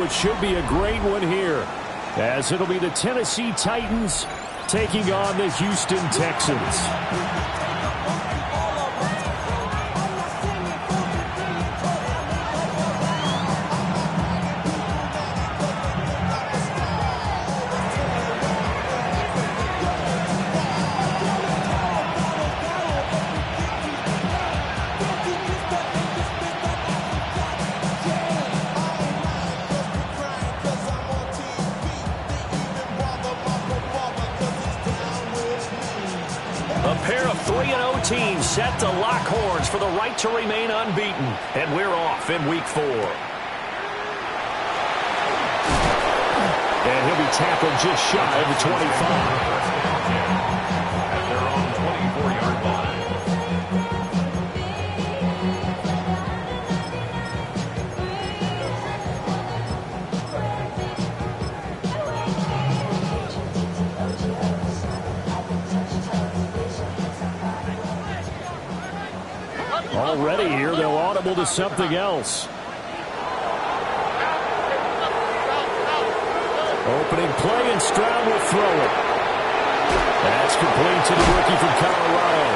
It should be a great one here, as it'll be the Tennessee Titans taking on the Houston Texans. A pair of 3-0 teams set to lock horns for the right to remain unbeaten. And we're off in week 4. And he'll be tackled just shy of the 25. At their own 24-yard line. Already here, they'll audible to something else. Opening play, and Stroud will throw it. That's complete to the rookie from Colorado.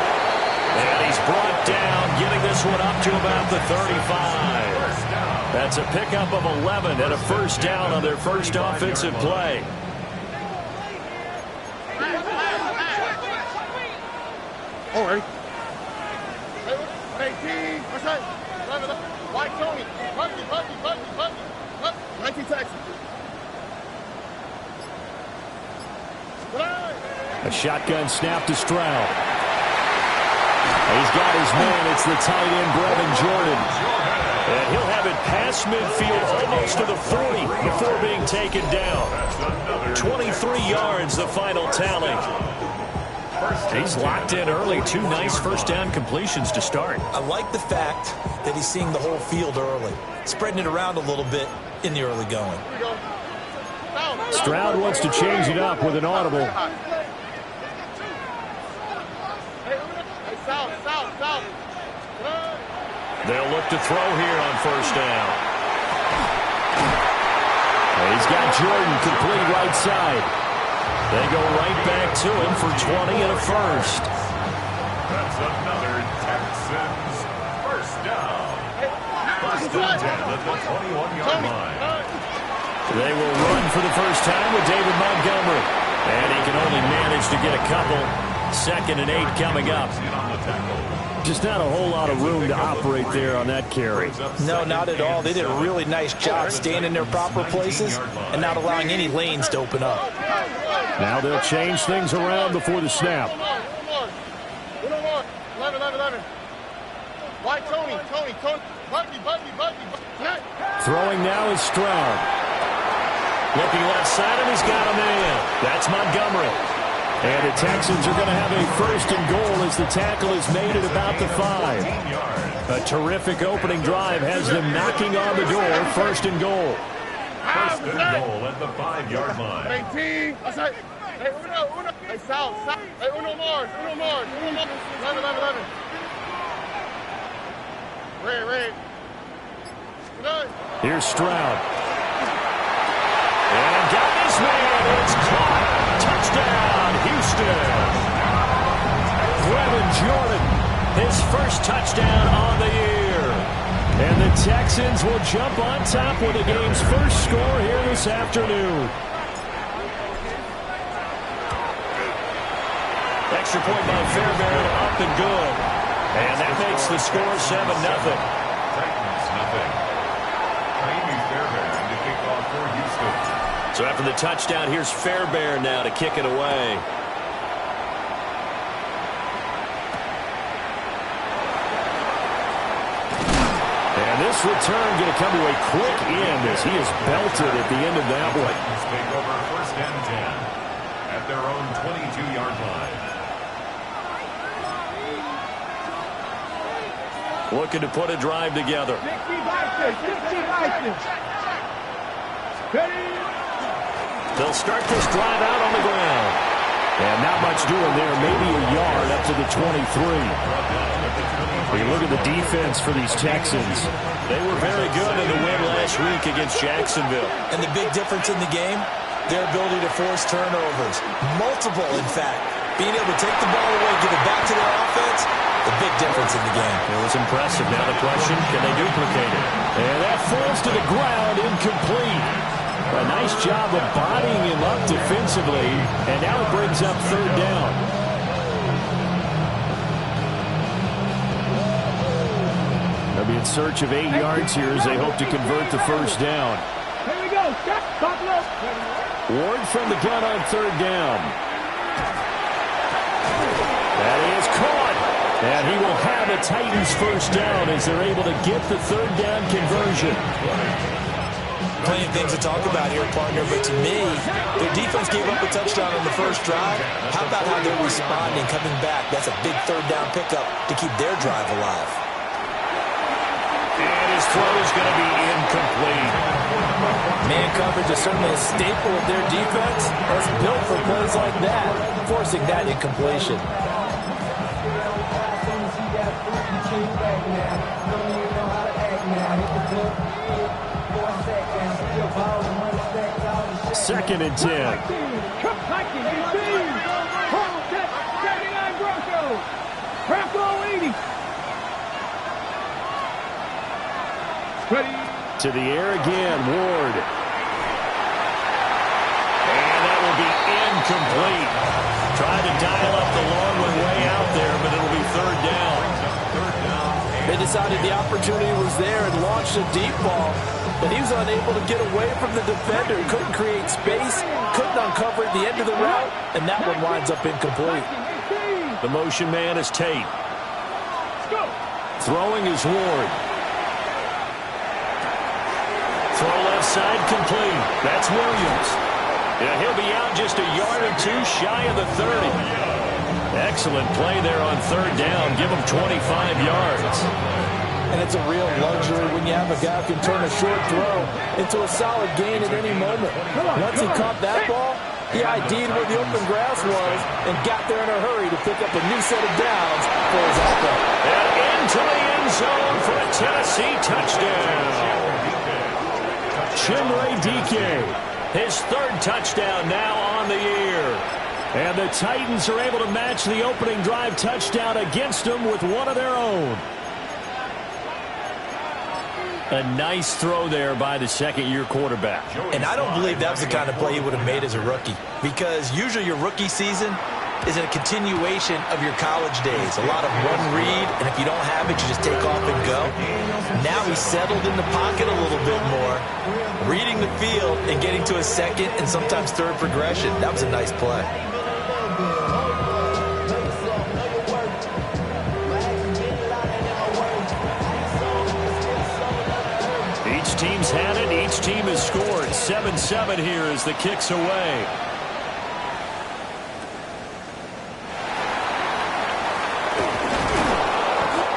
And he's brought down, getting this one up to about the 35. That's a pickup of 11 and a first down on their first offensive play. Oh, ready? 18, what's that? White Tony, Bucky, 19 Texans. A shotgun snap to Stroud. He's got his man. It's the tight end, Brevin Jordan. And he'll have it past midfield, almost to the 40 before being taken down. 23 yards, the final tally. He's locked in early. 2 nice first down completions to start. I like the fact that he's seeing the whole field early, spreading it around a little bit in the early going. Stroud wants to change it up with an audible. They'll look to throw here on first down. He's got Jordan complete right side. They go right back to him for 20 and a first. That's another Texans first down. First and 10 at the 21-yard line. They will run for the first time with David Montgomery. And he can only manage to get a couple. 2nd and 8 coming up. Just not a whole lot of room to operate there on that carry. No, not at all. They did a really nice job staying in their proper places and not allowing any lanes to open up. Now they'll change things around before the snap. 11. White Tony, Bucky. Throwing now is Stroud. Looking left side, and he's got a man. That's Montgomery. And the Texans are going to have a first and goal as the tackle is made at about the 5. A terrific opening drive has them knocking on the door. First and goal. First and goal at the 5-yard line. 18. Hey, uno. Hey, South. Hey, uno more. 11. Red. Here's Stroud. And got his man. It's caught. Touchdown, Houston. Brevin Jordan, his first touchdown on the year. And the Texans will jump on top with the game's first score here this afternoon. Extra point by Fairbairn, up and good. And that makes the score 7-0. Titans, nothing. Amy Fairbairn to kick off for Houston. So after the touchdown, here's Fairbairn now to kick it away. And this return going to come to a quick end as he is belted at the end of that one. Titans take over first and 10 at their own 22-yard line. Looking to put a drive together. They'll start this drive out on the ground. And not much doing there, maybe a yard up to the 23. You look at the defense for these Texans. They were very good in the win last week against Jacksonville. And the big difference in the game, their ability to force turnovers. Multiple, in fact. Being able to take the ball away, give it back to their offense, the big difference in the game. It was impressive. Now the question, can they duplicate it? And that falls to the ground, incomplete. A nice job of bodying him up defensively, and now it brings up third down. They'll be in search of 8 yards here as they hope to convert the first down. Here we go. Ward from the gun on third down. That is caught. And he will have a Titans first down as they're able to get the third down conversion. Plenty of things to talk about here, partner, but to me, their defense gave up a touchdown on the first drive. How about how they're responding, coming back? That's a big third down pickup to keep their drive alive. And his throw is going to be incomplete. Man coverage is certainly a staple of their defense. That's built for plays like that, forcing that incompletion. Second and 10. To the air again, Ward. And that will be incomplete. Tried to dial up the long one way out there, but it'll be third down. They decided the opportunity was there and launched a deep ball, but he was unable to get away from the defender. Couldn't create space, couldn't uncover at the end of the route, and that one winds up incomplete. The motion man is Tate. Throwing is Ward. Throw left side complete. That's Williams. Yeah, he'll be out just a yard or two shy of the 30. Excellent play there on third down. Give him 25 yards. And it's a real luxury when you have a guy who can turn a short throw into a solid gain at any moment. Once he caught that ball, he ID'd where the open grass was and got there in a hurry to pick up a new set of downs for his outlet. And into the end zone for a Tennessee touchdown. Chimere Dike. His third touchdown now on the year. And the Titans are able to match the opening drive touchdown against them with one of their own. A nice throw there by the second-year quarterback. And I don't believe that was the kind of play he would have made as a rookie, because usually your rookie season is a continuation of your college days. A lot of one read, and if you don't have it, you just take off and go. Now he's settled in the pocket a little bit more, reading the field and getting to a second and sometimes third progression. That was a nice play. Each team's had it. Each team has scored. 7-7 here as the kick's away.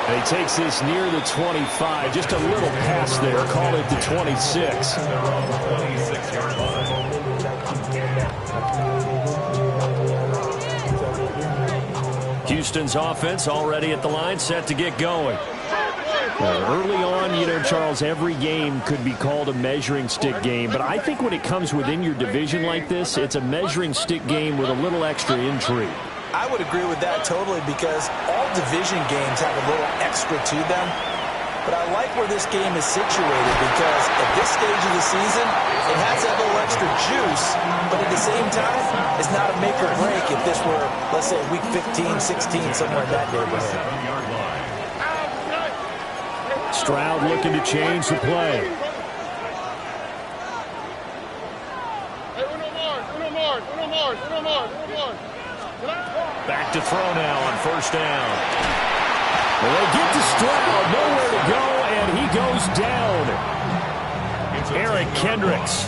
And he takes this near the 25. Just a little pass there. Call it the 26. Houston's offense already at the line, set to get going. Early on, you know, Charles, every game could be called a measuring stick game. But I think when it comes within your division like this, it's a measuring stick game with a little extra intrigue. I would agree with that totally, because all division games have a little extra to them. But I like where this game is situated, because at this stage of the season, it has that little extra juice, but at the same time, it's not a make or break if this were, let's say, week 15, 16, somewhere in that neighborhood. Stroud looking to change the play. Back to throw now on first down. Well, they get to Stroud, nowhere to go, and he goes down. Eric Kendricks.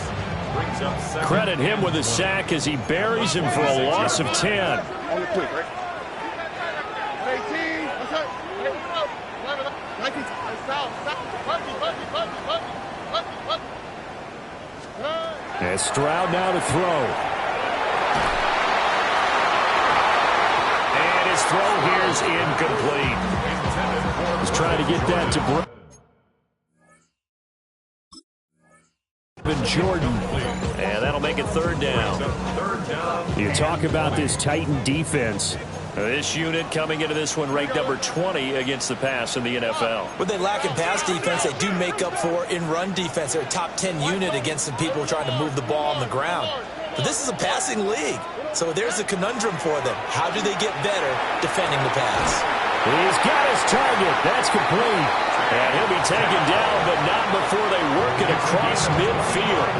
Credit him with a sack as he buries him for a loss of 10. And Stroud now to throw. And his throw here is incomplete. He's trying to get that to Jordan. And that'll make it third down. You talk about this Titan defense. This unit coming into this one ranked number 20 against the pass in the NFL. When they lack in pass defense, they do make up for in run defense. They're a top 10 unit against some people trying to move the ball on the ground. But this is a passing league, so there's a conundrum for them. How do they get better defending the pass? He's got his target. That's complete. And he'll be taken down, but not before they work it across midfield.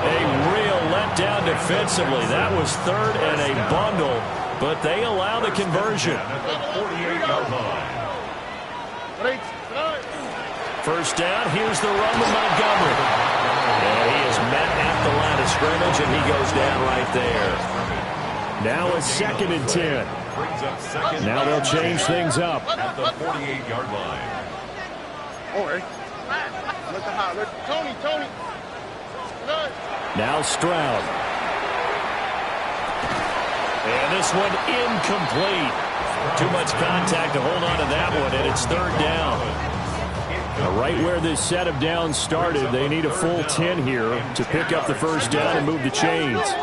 A real letdown defensively. That was third and a bundle, but they allow the conversion. First down, here's the run with Montgomery. And he is met at the line of scrimmage, and he goes down right there. Now it's 2nd and 10. Now they'll change things up. At the 48-yard line. Tony. Now Stroud. And this one incomplete. Too much contact to hold on to that one, and it's third down. Right where this set of downs started, they need a full 10 here to pick up the first down and move the chains.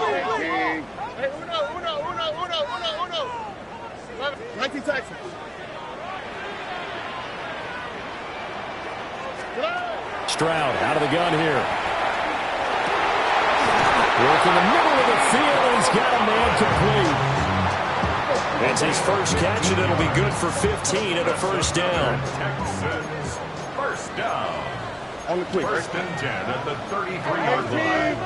19 Texans. Stroud out of the gun here. Work in the middle of the field, and he's got a man complete. It's his first catch, and it'll be good for 15 and a first down. Texans, first down. On the quick. 1st and 10 at the 33-yard line.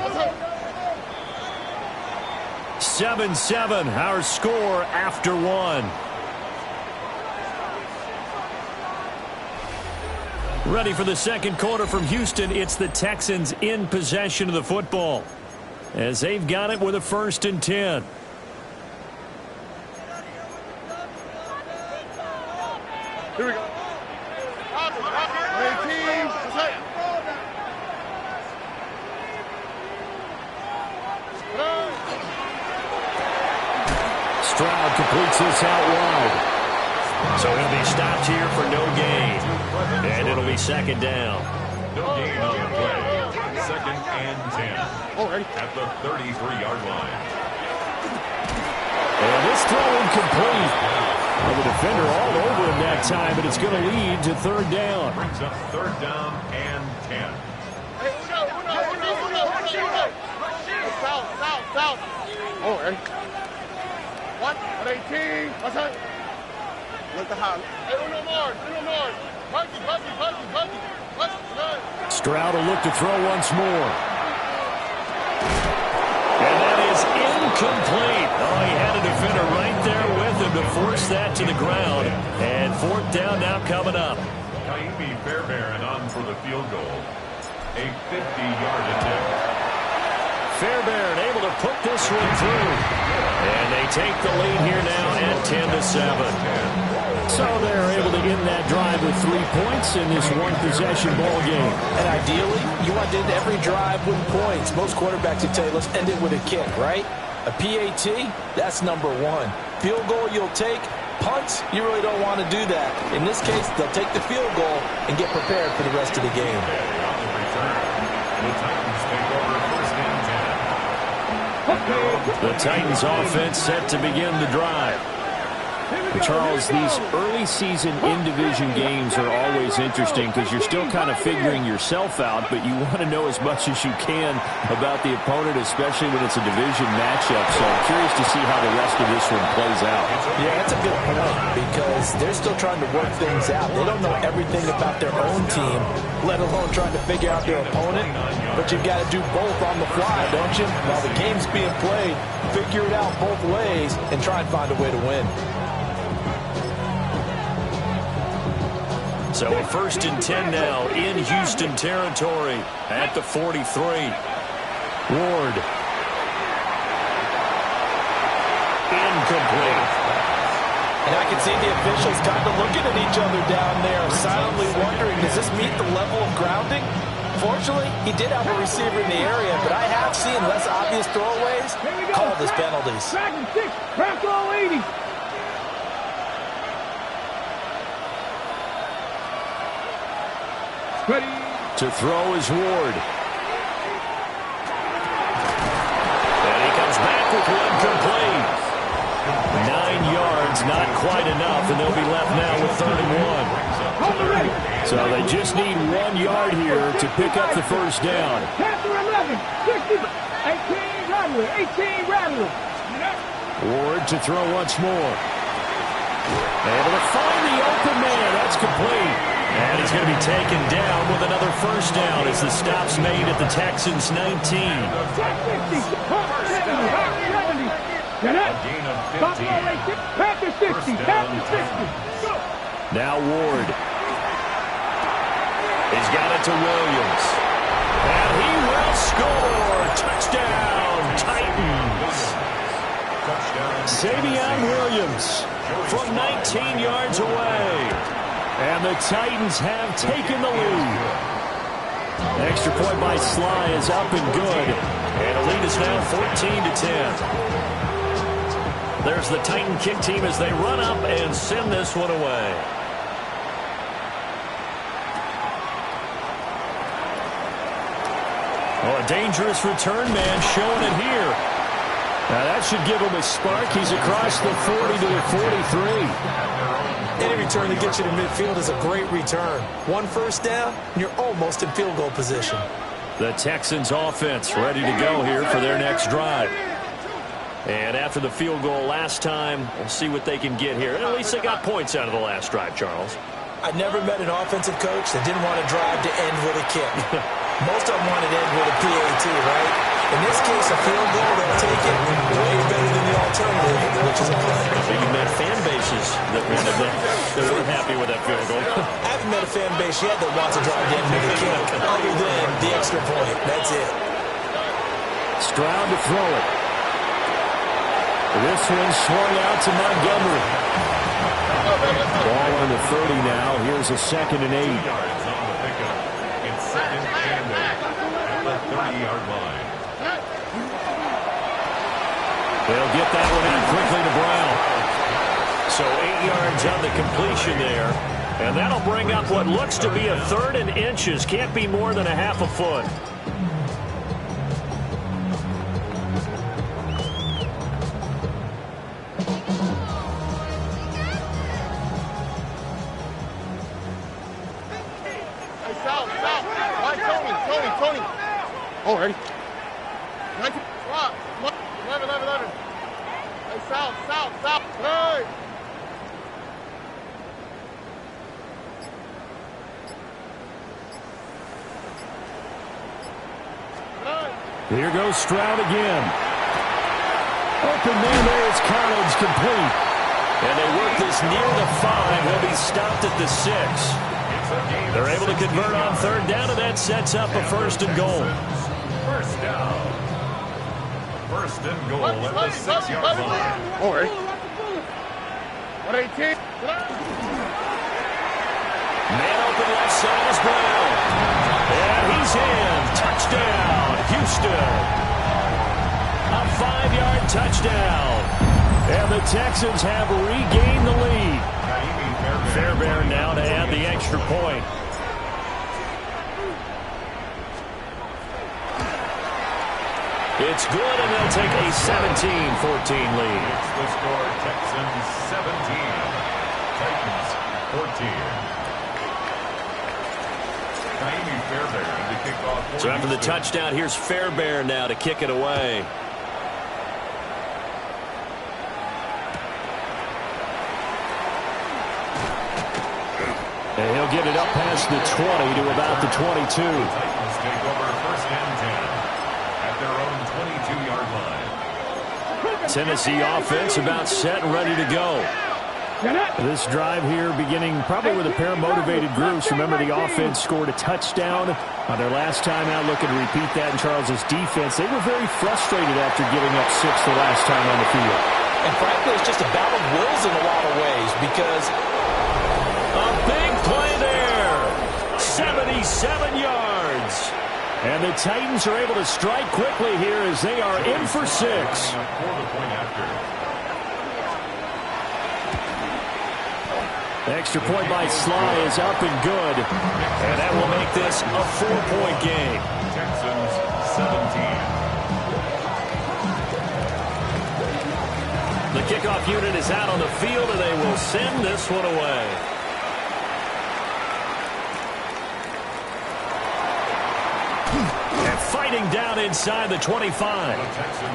7-7, our score after one. Ready for the second quarter from Houston. It's the Texans in possession of the football, as they've got it with a 1st and 10. Here we go. 18. Stroud completes this out wide. So he'll be stopped here for no gain. And it'll be 2nd down. No gain on the play. 2nd and 10. At the 33-yard line. And this throw incomplete. Well, the defender all over him that time, but it's going to lead to 3rd down. Brings up 3rd down and 10. South. Oh, hey. 118. What's that? Let the house. Hey, uno more. Buggy. Stroud will look to throw once more. And that is incomplete. Oh, he had a defender right there with him to force that to the ground. And 4th down now coming up. Kaimi Fairbairn on for the field goal. A 50-yard attempt. Fairbairn able to put this one through. And they take the lead here now at 10-7. So they're able to end that drive with 3 points in this one-possession ball game. And ideally, you want to end every drive with points. Most quarterbacks would tell you, let's end it with a kick, right? A PAT, that's number 1. Field goal you'll take. Punts, you really don't want to do that. In this case, they'll take the field goal and get prepared for the rest of the game. The Titans offense set to begin the drive. Charles, these early season in-division games are always interesting because you're still kind of figuring yourself out, but you want to know as much as you can about the opponent, especially when it's a division matchup. So I'm curious to see how the rest of this one plays out. Yeah, that's a good point because they're still trying to work things out. They don't know everything about their own team, let alone trying to figure out their opponent. But you've got to do both on the fly, don't you? While the game's being played, figure it out both ways and try and find a way to win. So a 1st and 10 now in Houston territory at the 43. Ward. Incomplete. And I can see the officials kind of looking at each other down there, silently wondering, does this meet the level of grounding? Fortunately, he did have a receiver in the area, but I have seen less obvious throwaways called as penalties. To throw is Ward. And he comes back with one complete. 9 yards, not quite enough, and they'll be left now with 3rd and 1. So they just need 1 yard here to pick up the first down. 18 Rattler. Ward to throw once more. Able to find the open man. That's complete. And he's going to be taken down with another first down as the stop's made at the Texans' 19. Now Ward. He's got it to Williams. And he will score. Touchdown, Titans. Savion Williams from 19 yards away. And the Titans have taken the lead. Extra point by Sly is up and good. And the lead is now 14-10. There's the Titan kick team as they run up and send this one away. Oh, a dangerous return man showing it here. Now that should give him a spark. He's across the 40 to the 43. Any return that gets you to midfield is a great return. 1 first down, and you're almost in field goal position. The Texans offense ready to go here for their next drive. And after the field goal last time, we'll see what they can get here. At least they got points out of the last drive, Charles. I never met an offensive coach that didn't want to drive to end with a kick. Most of them wanted to end with a PAT, right? In this case, a field goal, they'll take it way better than the alternative, which is a punt. So you met fan bases that wanted that. They weren't happy with that field goal. I haven't met a fan base yet that wants to drive to end with a kick, other than the extra point. That's it. Stroud to throw it. This one swung out to Montgomery. Ball on the 30 now. Here's a 2nd and 8. Yards on the pickup. It's 2nd and 8 at the 30-yard line. They'll get that one out quickly to Brown. So 8 yards on the completion there. And that'll bring up what looks to be a 3rd and inches. Can't be more than a half a foot. Tony. Oh, ready? 19. 11. Hey, south. Hey! Here goes Stroud again. Open man there is Collins, complete. And they work this near the 5. He'll be stopped at the 6. They're able to convert on 3rd down, and that sets up a 1st and goal. First down. 1st and goal at the 6-yard line. Oh, ready? 118. Man open left side is Brown. And he's in. Touchdown, Houston. A 5-yard touchdown. And the Texans have regained the lead. Fairbairn now to add the extra point. It's good, and they'll take a 17-14 lead. It's the score, Texans 17, Titans 14. Fairbairn to kick off. So after the touchdown, here's Fairbairn now to kick it away. And he'll get it up past the 20 to about the 22. The Titans take over 1st and 10 at their own 22-yard line. Tennessee offense about set and ready to go. This drive here beginning probably with a pair of motivated groups. Remember, the offense scored a touchdown on their last time out. Looking to repeat that in Charles's defense. They were very frustrated after giving up 6 the last time on the field. And frankly, it's just a battle of wills in a lot of ways because a big play there. 77 yards. And the Titans are able to strike quickly here as they are in for 6. Extra point by Sly is up and good. And that will make this a 4-point game. Texans 17. The kickoff unit is out on the field, and they will send this one away. And fighting down inside the 25.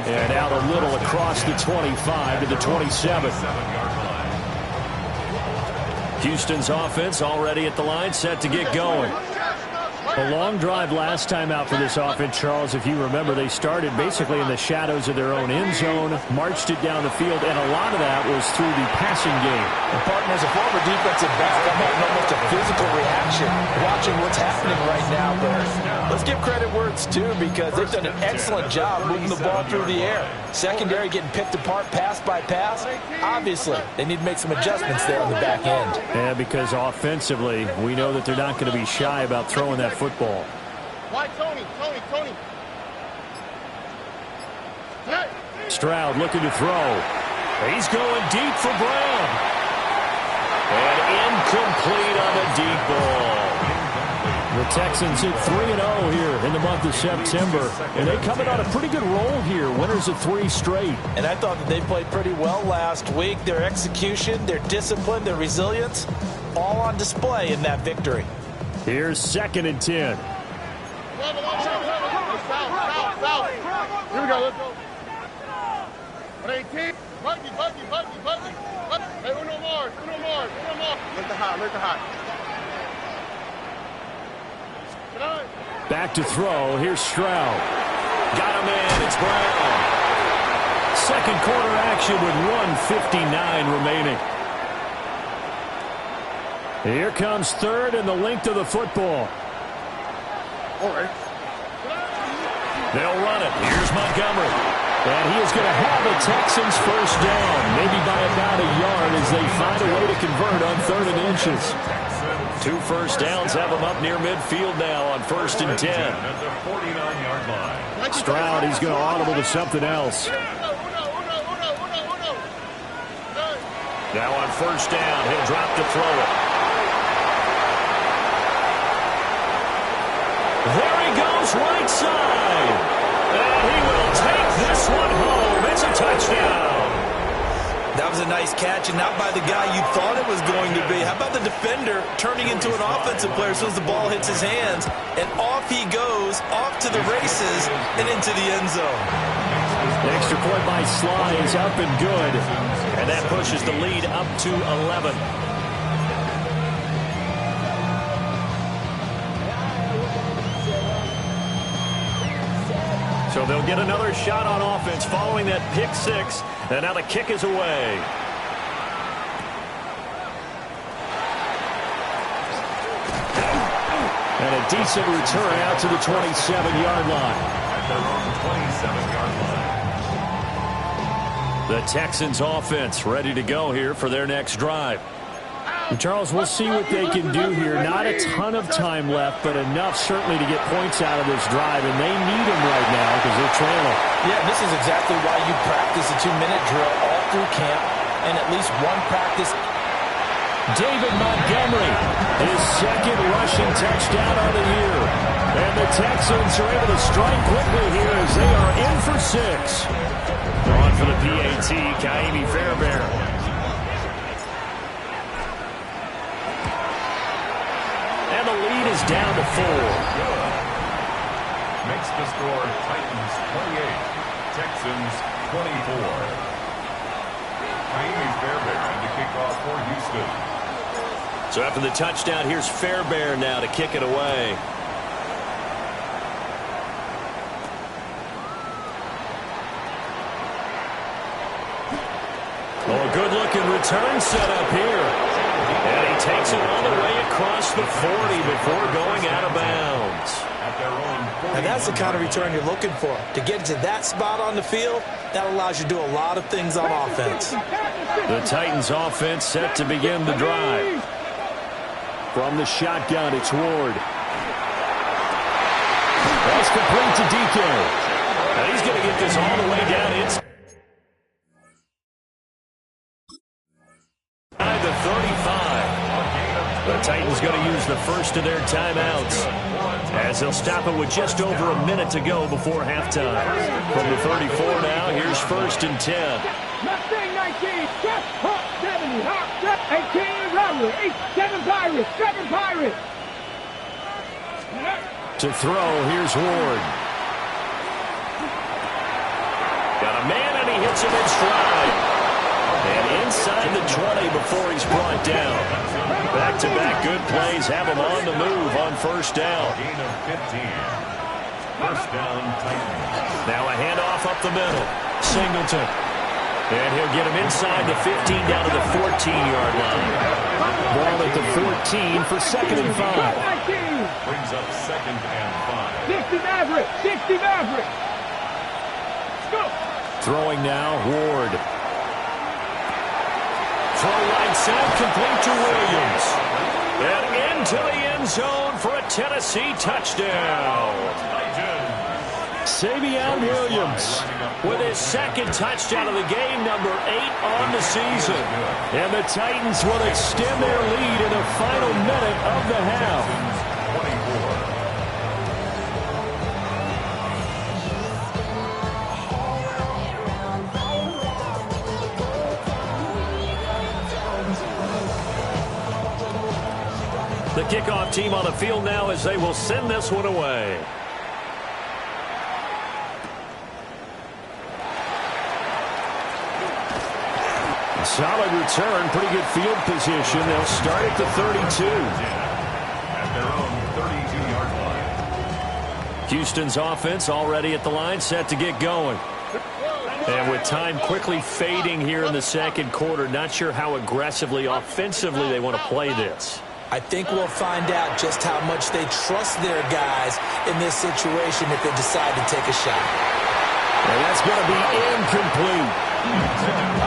And out a little across the 25 to the 27. Houston's offense already at the line, set to get going. A long drive last time out for this offense, Charles. If you remember, they started basically in the shadows of their own end zone, marched it down the field, and a lot of that was through the passing game. And partners, a former defensive back, I'm having almost a physical reaction watching what's happening right now. But let's give credit where it's due, because they've done an excellent job moving the ball through the air. Secondary getting picked apart pass by pass. Obviously, they need to make some adjustments there on the back end. Yeah, because offensively, we know that they're not going to be shy about throwing that football. Why, Tony? Stroud looking to throw. He's going deep for Brown. And incomplete on the deep ball. The Texans hit 3-0 here in the month of September. And they coming on a pretty good roll here. Winners of 3 straight. And I thought that they played pretty well last week. Their execution, their discipline, their resilience, all on display in that victory. Here's 2nd and 10. South. Here we go, let's go. 18. Buggy. Hey, uno more. Let the hot. Back to throw. Here's Stroud. Got him in. It's Brown. Second quarter action with 1:59 remaining. Here comes 3rd and the length of the football. All right. They'll run it. Here's Montgomery. And he is going to have the Texans first down, maybe by about a yard as they find a way to convert on 3rd and inches. 2 first downs have them up near midfield now on 1st and 10. At the 49-yard line. Stroud, he's going to audible to something else. Now on 1st down, he'll drop to throw it. There he goes, right side. And he will take this one home. It's a touchdown. That was a nice catch, and not by the guy you thought it was going to be. How about the defender turning into an offensive player as soon as the ball hits his hands, and off he goes, off to the races, and into the end zone. The extra point by Sly is up and good, and that pushes the lead up to 11. So they'll get another shot on offense following that pick 6. And now the kick is away. And a decent return out to the 27-yard line. At their own 27-yard line. The Texans offense ready to go here for their next drive. And Charles, we'll see what they can do here. Not a ton of time left, but enough certainly to get points out of this drive, and they need them right now because they're trailing. Yeah, this is exactly why you practice a 2-minute drill all through camp, and at least one practice. David Montgomery, his 2nd rushing touchdown of the year. And the Texans are able to strike quickly here as they are in for 6. On for the PAT, Kaimi Fairbairn. And the lead is down to 4. Makes the score Titans 28, Texans 24. Kaimi Fairbairn to kick off for Houston. So after the touchdown, here's Fairbairn now to kick it away. Oh, a good-looking return set up here. And he takes it all the way across the 40 before going out of bounds. And that's the kind of return you're looking for. To get to that spot on the field, that allows you to do a lot of things on offense. The Titans offense set to begin the drive. From the shotgun, it's Ward. That's complete to DK. And he's going to get this all the way down inside the 35. Titans going to use the first of their timeouts, as they'll stop it with just over a minute to go before halftime. From the 34 now, here's 1st and 10. Mustang 19, step, hop, 70, hop, step, 18, Rattler, 7 Pirates, 7 Pirates. To throw, here's Ward. Got a man, and he hits him in stride. And inside the 20 before he's brought down. Back-to-back good plays have him on the move on 1st down. Gain of 15. 1st down, Titans. Now a handoff up the middle. Singleton. And he'll get him inside the 15 down to the 14-yard line. Ball at the 14 for 2nd and 5. Brings up 2nd and 5. 60 Maverick, 60 Maverick. Let's go. Throwing now, Ward. Throw right side, complete to Williams. And into the end zone for a Tennessee touchdown. Savion Williams with his 2nd touchdown of the game, number 8 on the season. And the Titans will extend their lead in the final minute of the half. The kickoff team on the field now as they will send this one away. Solid return, pretty good field position. They'll start at the 32. At their own 32-yard line. Houston's offense already at the line, set to get going. And with time quickly fading here in the 2nd quarter, not sure how aggressively, offensively they want to play this. I think we'll find out just how much they trust their guys in this situation if they decide to take a shot. And that's going to be incomplete.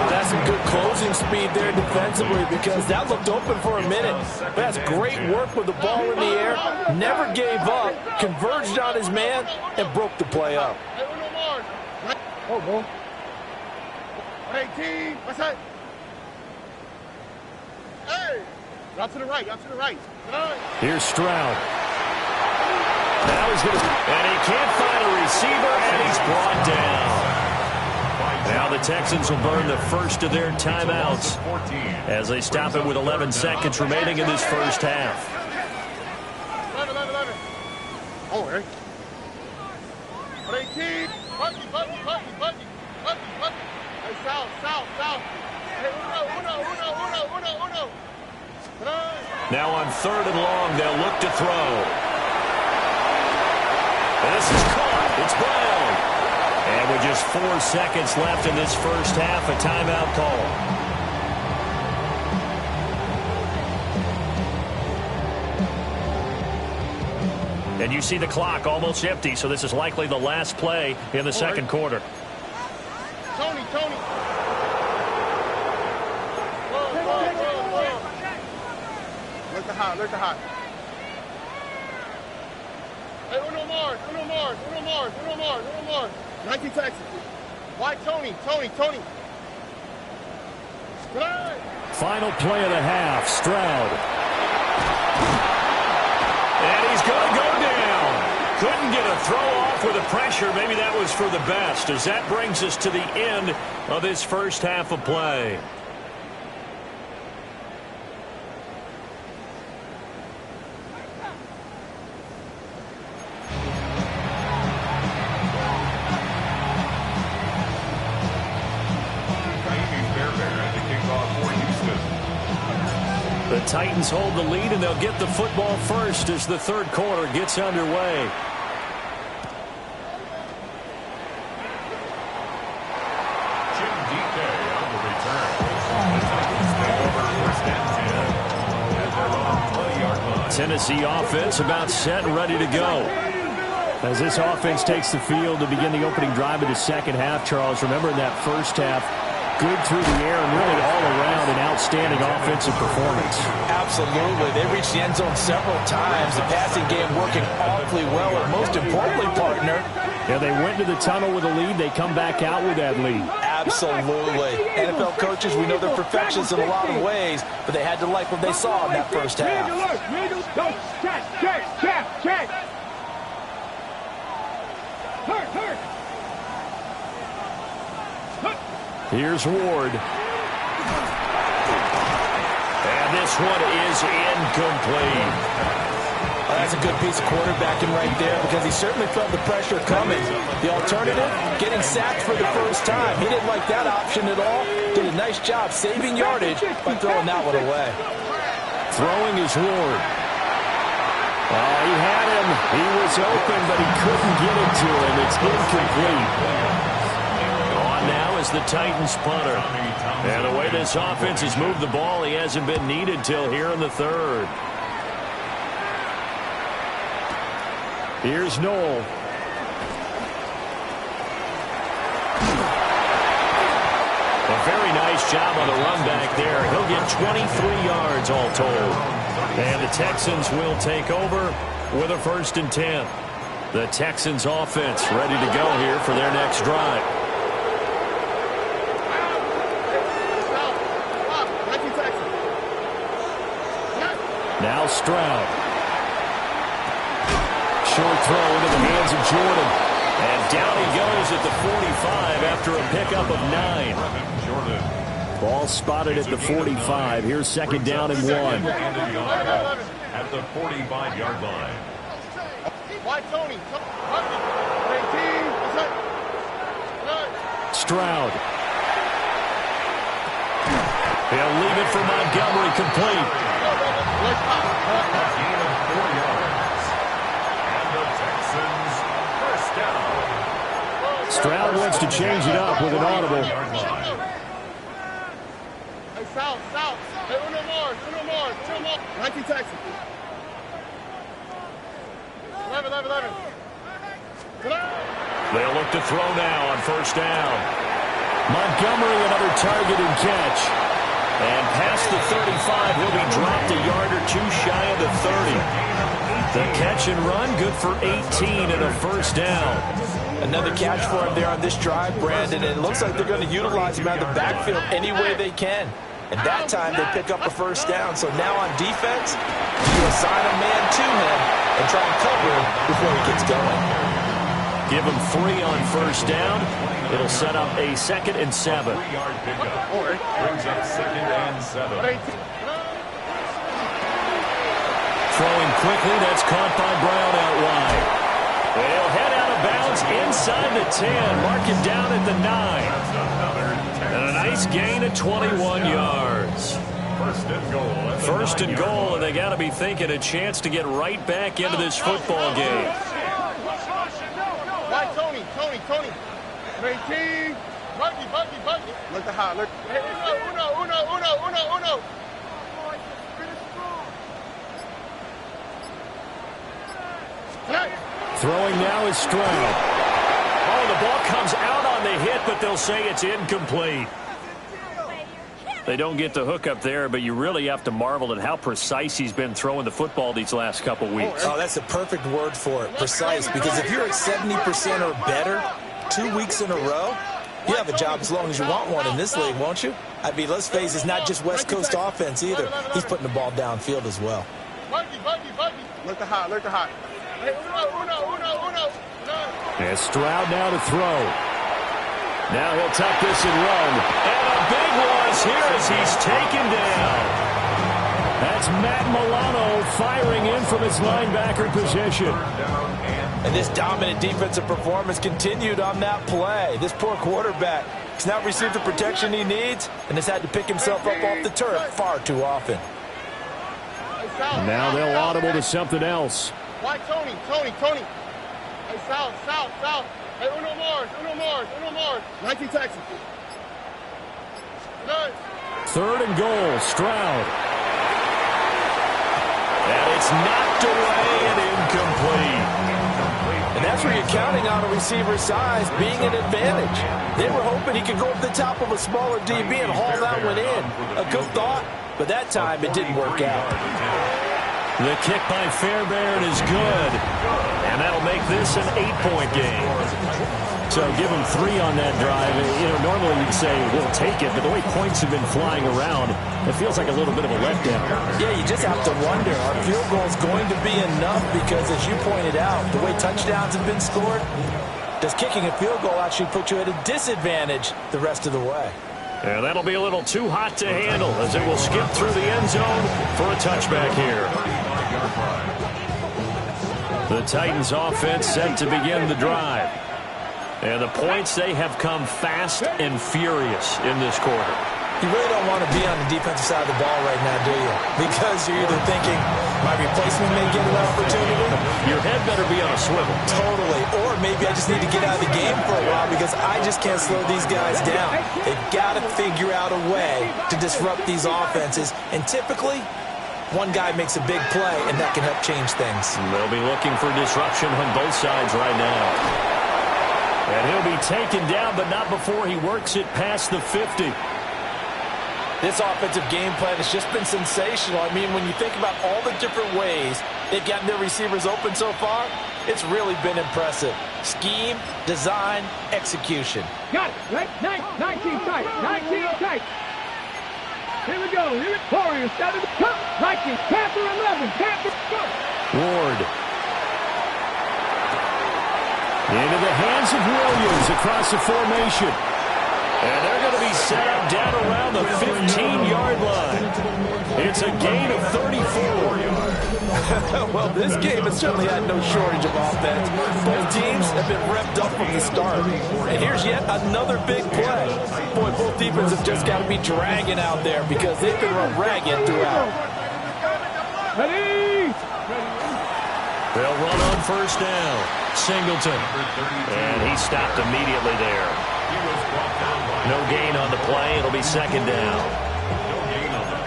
That's some good closing speed there defensively, because that looked open for a minute. That's great work with the ball in the air. Never gave up, converged on his man, and broke the play up. Oh, bro. 18. What's that? Hey! Out to the right, out to the right. Here's Stroud. Now he's going to... And he can't find a receiver, and he's brought down. Now the Texans will burn the first of their timeouts as they stop it with 11 seconds remaining in this first half. 11. Oh, hey. 18. Buggy. Hey, south. Hey, uno. Now on 3rd and long, they'll look to throw. This is caught. It's Brown. And with just 4 seconds left in this first half, a timeout call. And you see the clock almost empty, so this is likely the last play in the 2nd quarter. Tony. Whoa. Look the hot. Hey, uno more. 19 Texans. Why Tony? Final play of the half, Stroud. And he's going to go down. Couldn't get a throw off with the pressure. Maybe that was for the best, as that brings us to the end of this first half of play. The Titans hold the lead, and they'll get the football first as the 3rd quarter gets underway. Jim DK on the return. The Titans take over 1st and 10 at their own 20-yard line. Tennessee offense about set and ready to go. As this offense takes the field to begin the opening drive of the 2nd half, Charles, remember in that first half, good through the air and really all around an outstanding offensive performance. Absolutely. They reached the end zone several times. The passing game working awfully well, and most importantly, partner, Yeah, they went to the tunnel with a lead. They come back out with that lead. Absolutely. NFL coaches, we know they're perfectionists in a lot of ways, but they had to like what they saw in that first half. Check. Hurt. Here's Ward. And this one is incomplete. That's a good piece of quarterbacking right there because he certainly felt the pressure coming. The alternative, getting sacked for the first time. He didn't like that option at all. Did a nice job saving yardage by throwing that one away. Throwing is Ward. Oh, he had him. He was open, but he couldn't get it to him. It's incomplete. On now is the Titans punter. And the way this offense has moved the ball, he hasn't been needed till here in the third. Here's Noel. A very nice job on the run back there. He'll get 23 yards all told. And the Texans will take over with a 1st and 10. The Texans offense ready to go here for their next drive. Now Stroud. Short throw into the hands of Jordan. And down he goes at the 45 after a pickup of 9. Ball spotted at the 45. Here's 2nd down and 1. At the 45-yard line. Stroud. He'll leave it for Montgomery complete. A gain of 4 yards. And the Texans first down. Stroud wants to change it up with an audible. Hey, South. Hey, uno more. 19 Texans. 11. They'll look to throw now on 1st down. Montgomery, another target and catch. And past the 35, he'll be dropped a yard or two shy of the 30. The catch and run, good for 18 and a 1st down. Another catch for him there on this drive, Brandon, and it looks like they're going to utilize him out of the backfield any way they can. And that time, they pick up a 1st down. So now on defense, you assign a man to him and try and cover him before he gets going. Give him 3 on 1st down. It'll set up a 2nd and 7. 3-yard pickup. Brings up 2nd and 7. Throwing quickly, that's caught by Brown out wide. They'll head out of bounds inside the 10. Mark him down at the 9. And a nice gain of 21 yards. 1st and goal, and they got to be thinking a chance to get right back into this football game. Tony. 19. Buggy. Look the hot. Look. Hey, uno. Throwing now is Stroud. Oh, the ball comes out on the hit, but they'll say it's incomplete. They don't get the hook up there, but you really have to marvel at how precise he's been throwing the football these last couple weeks. Oh, that's the perfect word for it, precise, because if you're at 70% or better 2 weeks in a row, you have a job as long as you want one in this league, won't you? I mean, let's face it, it's not just West Coast offense either. He's putting the ball downfield as well. Buggy. Look the hot. Hey, uno. And Stroud now to throw. Now he'll tuck this and run. And a big one here as he's taken down. That's Matt Milano firing in from his linebacker position. And this dominant defensive performance continued on that play. This poor quarterback has not received the protection he needs and has had to pick himself up off the turf far too often. Now they'll audible to something else. Why Tony? Hey, South. Hey, uno more. 19 Texans. 3rd and goal, Stroud. And it's knocked away and incomplete. And that's where you're counting on a receiver's size being an advantage. They were hoping he could go up the top of a smaller DB and haul that one in. A good thought, but that time it didn't work out. The kick by Fairbairn is good. And that'll make this an 8-point game. So give them 3 on that drive. You know, normally you'd say we'll take it, but the way points have been flying around, it feels like a little bit of a letdown. Yeah, you just have to wonder, are field goals going to be enough? Because as you pointed out, the way touchdowns have been scored, does kicking a field goal actually put you at a disadvantage the rest of the way? Yeah, that'll be a little too hot to handle as it will skip through the end zone for a touchback here. The Titans offense set to begin the drive. And the points, they have come fast and furious in this quarter. You really don't want to be on the defensive side of the ball right now, do you? Because you're either thinking, my replacement may get an opportunity. Your head better be on a swivel. Totally. Or maybe I just need to get out of the game for a while because I just can't slow these guys down. They've got to figure out a way to disrupt these offenses. And typically, one guy makes a big play, and that can help change things. They'll be looking for disruption on both sides right now. And he'll be taken down, but not before he works it past the 50. This offensive game plan has just been sensational. I mean, when you think about all the different ways they've gotten their receivers open so far, it's really been impressive. Scheme, design, execution. Got it. Right? 19 tight. 19 tight. Here we go. Here we go. Warriors started to come. Vikings. Panther 11. Panther 4. Ward. Into the hands of Williams across the formation. And they're going to be set up down around the 15-yard line. It's a gain of 34. Well, this game has certainly had no shortage of offense. Both teams have been revved up from the start. And here's yet another big play. Boy, both defenses have just got to be dragging out there because they've been run ragged throughout. Ready? They'll run on first down. Singleton. And he stopped immediately there. No gain on the play. It'll be second down.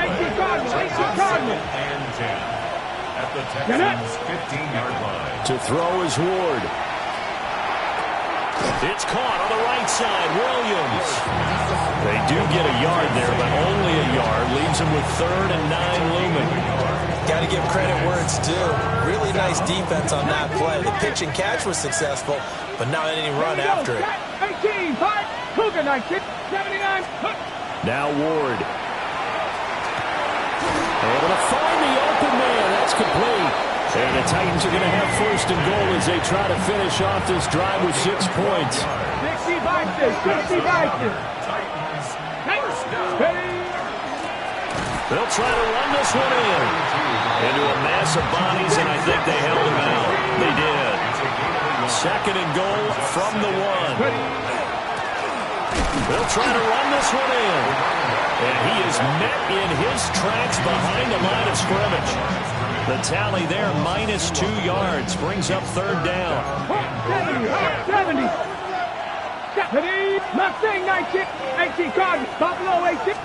18 Cardinals. 18 Cardinals. And 10 at the Texans' 15-yard line. To throw is Ward. It's caught on the right side. Williams. They do get a yard there, but only a yard. Leaves them with 3rd and 9 looming. Got to give credit where it's due. Really nice defense on that play. The pitch and catch was successful, but not any run after it. 18, 5, Cougar 19, 79. Now Ward. Able to find the open man. That's complete. And the Titans are going to have 1st and goal as they try to finish off this drive with 6 points. 60 Vikings, 60 Vikings. They'll try to run this one in. Into a mass of bodies, and I think they held him out. They did. 2nd and goal from the 1. They'll try to run this one in. And he is met in his tracks behind the line of scrimmage. The tally there, -2 yards, brings up 3rd down. 70. Mustang 19, 18 Cardinals, Buffalo 18.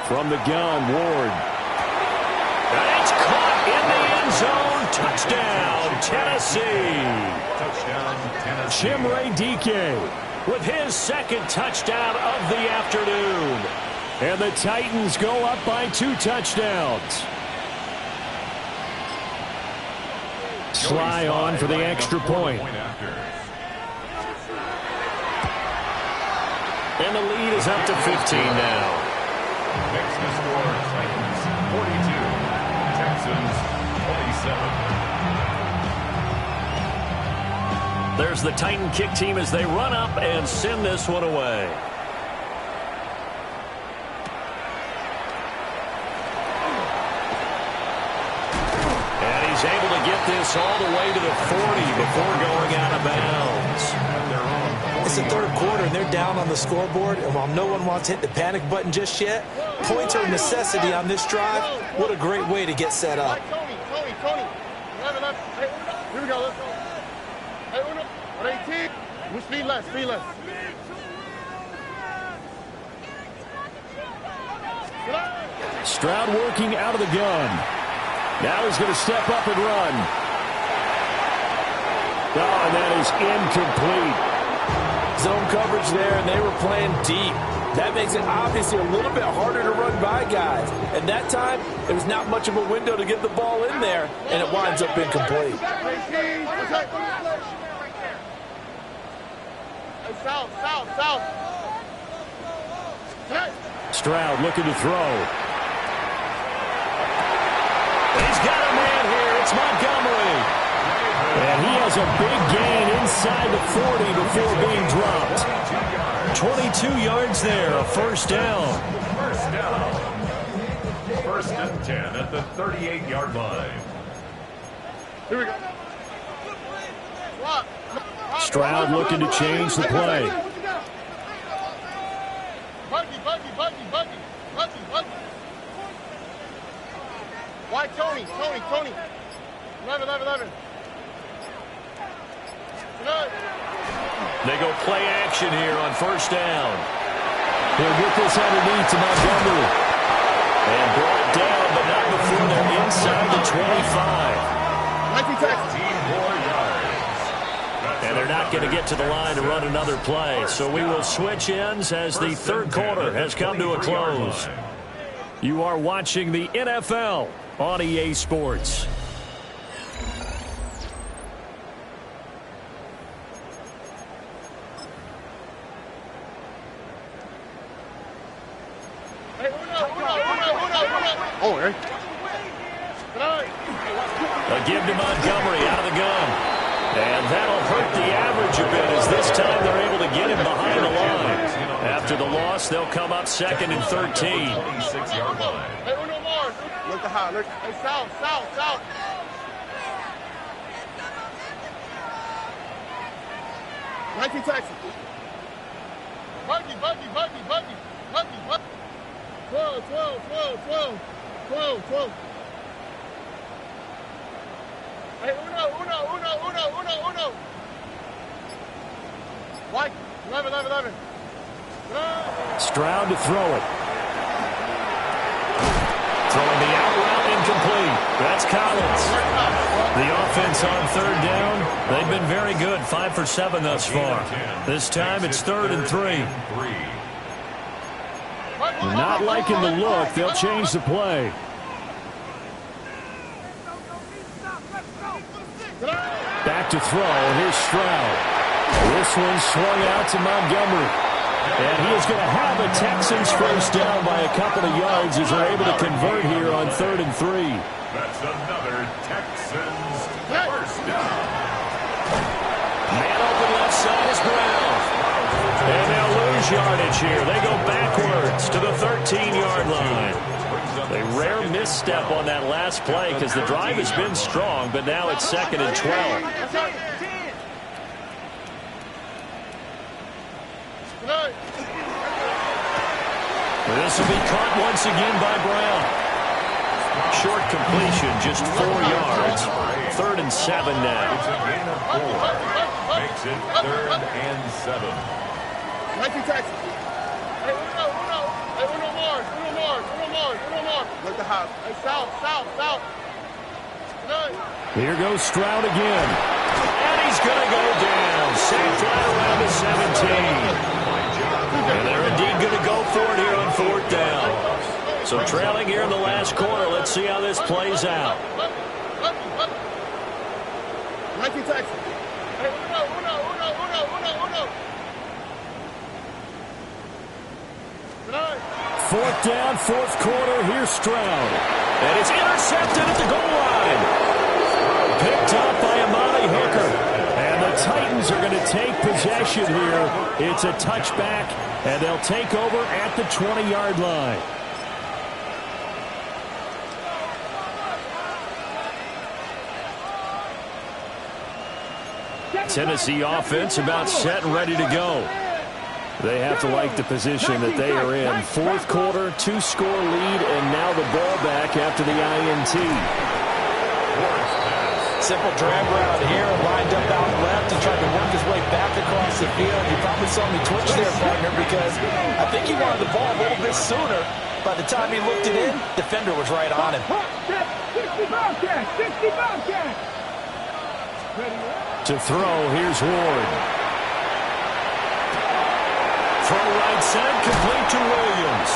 From the gun, Ward. And it's caught in the end zone. Touchdown, Tennessee. Touchdown, Tennessee. Chimere Dike. With his 2nd touchdown of the afternoon. And the Titans go up by 2 touchdowns. Sly on for the extra point. And the lead is up to 15 now. Next to score, Titans 42, Texans 27. There's the Titan kick team as they run up and send this one away. And he's able to get this all the way to the 40 before going out of bounds. It's the 3rd quarter, and they're down on the scoreboard, and while no one wants to hit the panic button just yet, points are a necessity on this drive. What a great way to get set up. Tony. 11. Hey, here we go. Let's go. Hey, Uno. 18. We speed less. Stroud working out of the gun. Now he's going to step up and run. Oh, and that is incomplete. Zone coverage there, and they were playing deep. That makes it obviously a little bit harder to run by guys. And that time, there was not much of a window to get the ball in there, and it winds up incomplete. South. Stroud looking to throw. He's got a man here. It's Montgomery. And he has a big gain inside the 40 before being dropped. 22 yards there, a first down. First down. First and 10 at the 38-yard line. Here we go. Stroud looking to change the play. Buggy. Why Tony? 11. They go play action here on first down. He'll get this underneath to Montgomery. And brought down, but not before they're inside the 25. 19 Texans. 10 more yards. And they're not going to get to the line to run another play. So we will switch ends as the third quarter has come to a close. You are watching the NFL on EA Sports. Oh, Eric. A give to Montgomery out of the gun. And that'll hurt the average a bit as this time they're able to get him behind the line. After the loss, they'll come up second and 13. 26-yard line. Hey, uno more. Look at how. Look. Hey, south. 19 Texans. Buggy. 12. Hey, uno. White. 11. Stroud to throw it. Throwing the out route incomplete. That's Collins. The offense on third down, they've been very good, 5 for 7 thus far. This time it's 3rd and 3. Not liking the look. They'll change the play. Back to throw. Here's Stroud. This one swung out to Montgomery. And he is going to have a Texans first down by a couple of yards as they're able to convert here on 3rd and 3. That's another Texans first down. Man open left side is Brown. And they'll lose yardage here. They go backwards to the 13-yard line. A rare misstep on that last play because the drive has been strong, but now it's 2nd and 12. This will be caught once again by Brown. Short completion, just 4 yards. 3rd and 7 now. It's a gain of 4. Makes it 3rd and 7. 19 Texans. Hey, uno more. Look at how. Hey, south. Here goes Stroud again. And he's going to go down. Safe right around the 17. And they're indeed going to go for it here on 4th down. So trailing here in the last quarter. Let's see how this plays out. 19 Texans. Hey, uno. 4th down, 4th quarter. Here's Stroud. And it's intercepted at the goal line. Picked up by Amani Hooker. And the Titans are going to take possession here. It's a touchback, and they'll take over at the 20-yard line. Tennessee offense about set and ready to go. They have to like the position that they are in. 4th quarter, 2-score lead, and now the ball back after the INT. Simple drag route here, lined up out left and tried to work his way back across the field. You probably saw me twitch there, partner, because I think he wanted the ball a little bit sooner. By the time he looked it in, defender was right on him. 60 Bobcat. To throw, here's Ward. Throw right side, complete to Williams.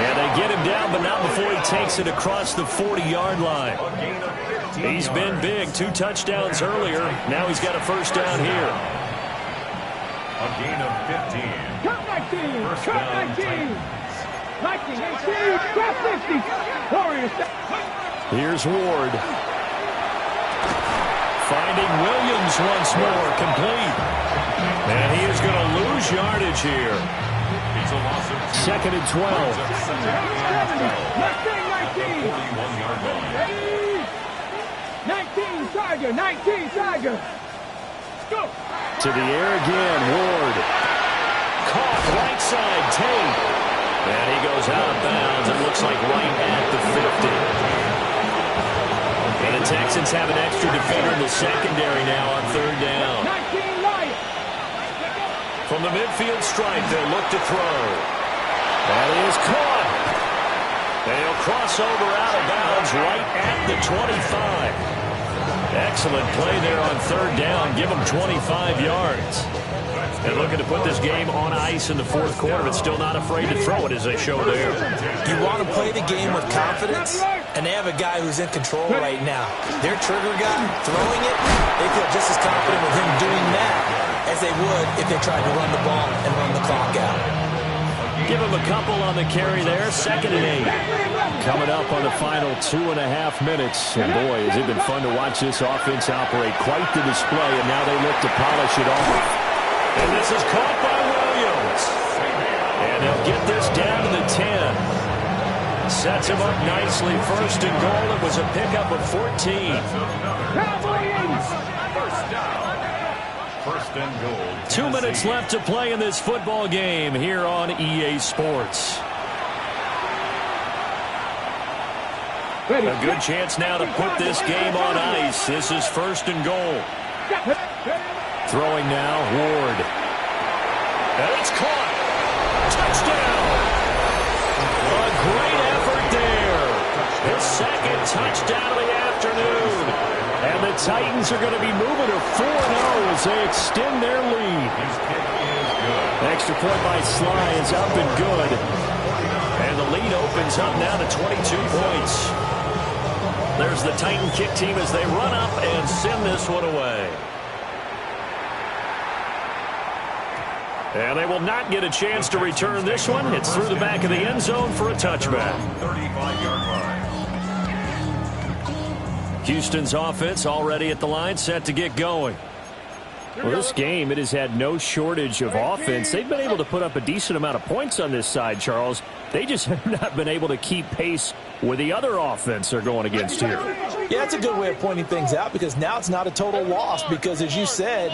And they get him down, but not before he takes it across the 40-yard line. He's been big. 2 touchdowns earlier. Now he's got a first down here. A gain of 15. Cut 19. First Cut down, 19. 19, 18, cut 60. Warriors. Here's Ward. Finding Williams once more, complete. And he is going to lose yardage here. It's a loss of 2. Second and 12. 41-yard line. 19, Tiger. 19, Tiger. Go. To the air again, Ward. Caught right side, Tate. And he goes out of bounds. It looks like right at the 50. And the Texans have an extra defender in the secondary now on third down. 19, Lion. From the midfield stripe, they'll look to throw. That is caught. They'll cross over out of bounds right at the 25. Excellent play there on third down. Give them 25 yards. And looking to put this game on ice in the fourth quarter, but still not afraid to throw it as they show there. You want to play the game with confidence, and they have a guy who's in control right now. Their trigger guy, throwing it, they feel just as confident with him doing that as they would if they tried to run the ball and run the clock out. Give him a couple on the carry there. Second and 8. Coming up on the final 2.5 minutes. And boy, has it been fun to watch this offense operate. Quite the display, and now they look to polish it off. And this is caught by Williams. And they'll get this down to the 10. Sets him up nicely. First and goal. It was a pickup of 14. First down. First and goal. 2 minutes left to play in this football game here on EA Sports. A good chance now to put this game on ice. This is first and goal. Throwing now, Ward. And it's caught. Touchdown. A great effort there. His second touchdown of the afternoon. And the Titans are going to be moving to 4-0 as they extend their lead. Extra point by Sly is up and good. And the lead opens up now to 22 points. There's the Titan kick team as they run up and send this one away. And they will not get a chance to return this one. It's through the back of the end zone for a touchback. 35-yard line. Houston's offense already at the line, set to get going. Well, this game, it has had no shortage of offense. They've been able to put up a decent amount of points on this side, Charles. They just have not been able to keep pace with the other offense they're going against here. Yeah, it's a good way of pointing things out because now it's not a total loss because, as you said,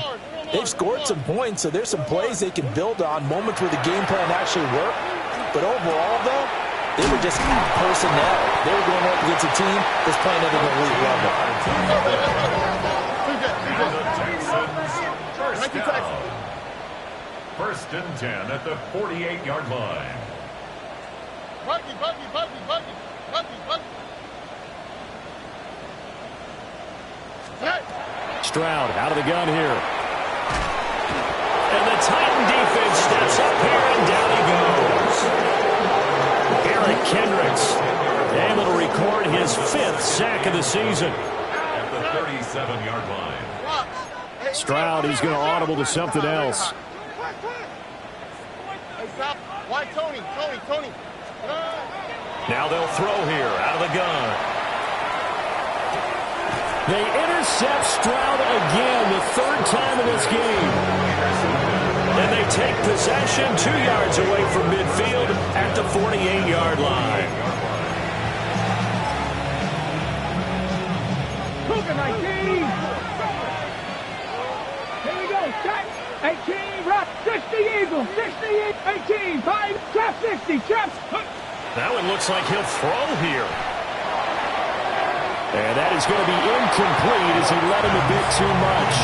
they've scored some points, so there's some plays they can build on, moments where the game plan actually worked. But overall, though, they were just out personnel. They were going up against a team that's playing at an elite level. First and 10 at the 48-yard line. Stroud out of the gun here. And the Titan defense steps up here, and down he goes. Eric Kendricks able to record his 5th sack of the season. At the 37-yard line. Stroud, he's going to audible to something else. Why Tony? Now they'll throw here out of the gun. They intercept Stroud again, the 3rd time in this game. And they take possession 2 yards away from midfield at the 48-yard line. Cougar 19. Here we go. Check. 18. Rock. 60 Eagles. 60. 18. 5. Trap 60. Trap. That one looks like he'll throw here. And that is going to be incomplete as he led him a bit too much.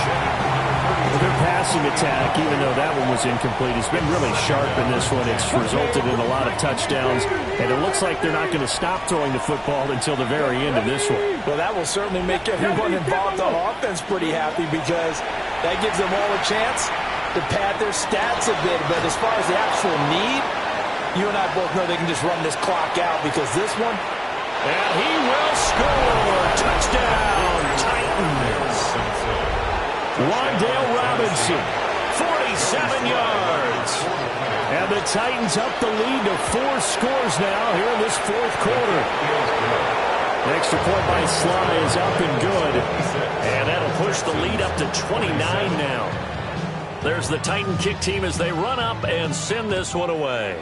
Their passing attack, even though that one was incomplete, has been really sharp in this one. It's resulted in a lot of touchdowns, and it looks like they're not going to stop throwing the football until the very end of this one. Well, that will certainly make everyone involved on offense pretty happy because that gives them all a chance to pad their stats a bit. But as far as the actual need, you and I both know they can just run this clock out because this one. And he will score. Touchdown, Titans. Wandale Robinson, 40 27 yards. And the Titans up the lead to 4 scores now here in this fourth quarter. The extra point by Sly is up and good. And that'll push the lead up to 29 now. There's the Titan kick team as they run up and send this one away.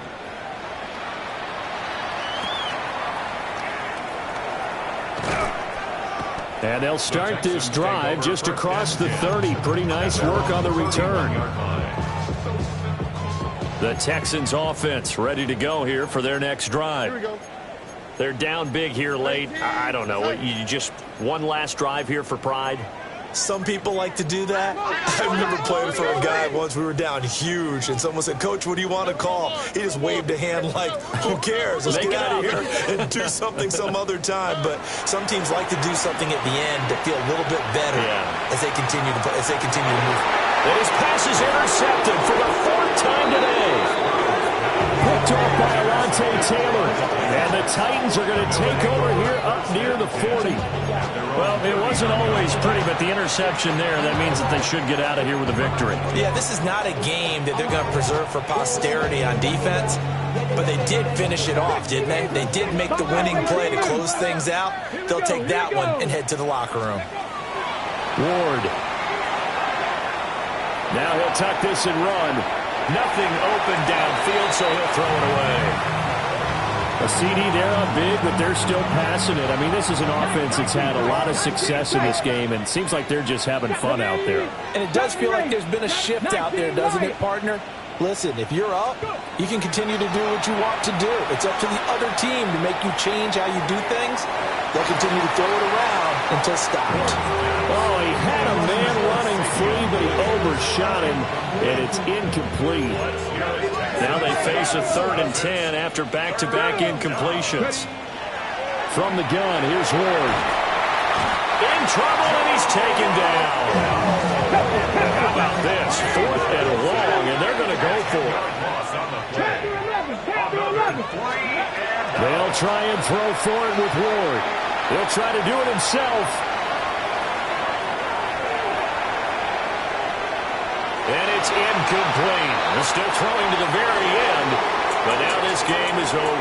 And they'll start this drive just across the 30. Pretty nice work on the return. The Texans offense ready to go here for their next drive. Here we go. They're down big here late. I don't know. You just one last drive here for pride. Some people like to do that. I remember playing for a guy once. We were down huge, and someone said, "Coach, what do you want to call?" He just waved a hand like, "Who cares? Let's get out of here and do something some other time." But some teams like to do something at the end to feel a little bit better as they continue to move. And his pass is intercepted for the 4th time today. Picked off by Alontae Taylor. And the Titans are going to take over here up near the 40. Well, it wasn't always pretty, but the interception there, that means that they should get out of here with a victory. Yeah, this is not a game that they're going to preserve for posterity on defense, but they did finish it off, didn't they? They did make the winning play to close things out. They'll take that one and head to the locker room. Ward. Now he'll tuck this and run. Nothing open downfield, so he'll throw it away. A CD there on big, but they're still passing it. I mean, this is an offense that's had a lot of success in this game, and it seems like they're just having fun out there. And it does feel like there's been a shift out there, doesn't it, partner? Listen, if you're up, you can continue to do what you want to do. It's up to the other team to make you change how you do things. They'll continue to throw it around until stopped. Oh, he had a man running free, but he overshot him, and it's incomplete. Now they face a 3rd and 10 after back-to-back incompletions. From the gun, here's Ward. In trouble, and he's taken down. How about this? 4th and long, and they're going to go for it. They'll try and throw for it with Ward. He'll try to do it himself. And it's incomplete. They're still throwing to the very end, but now this game is over.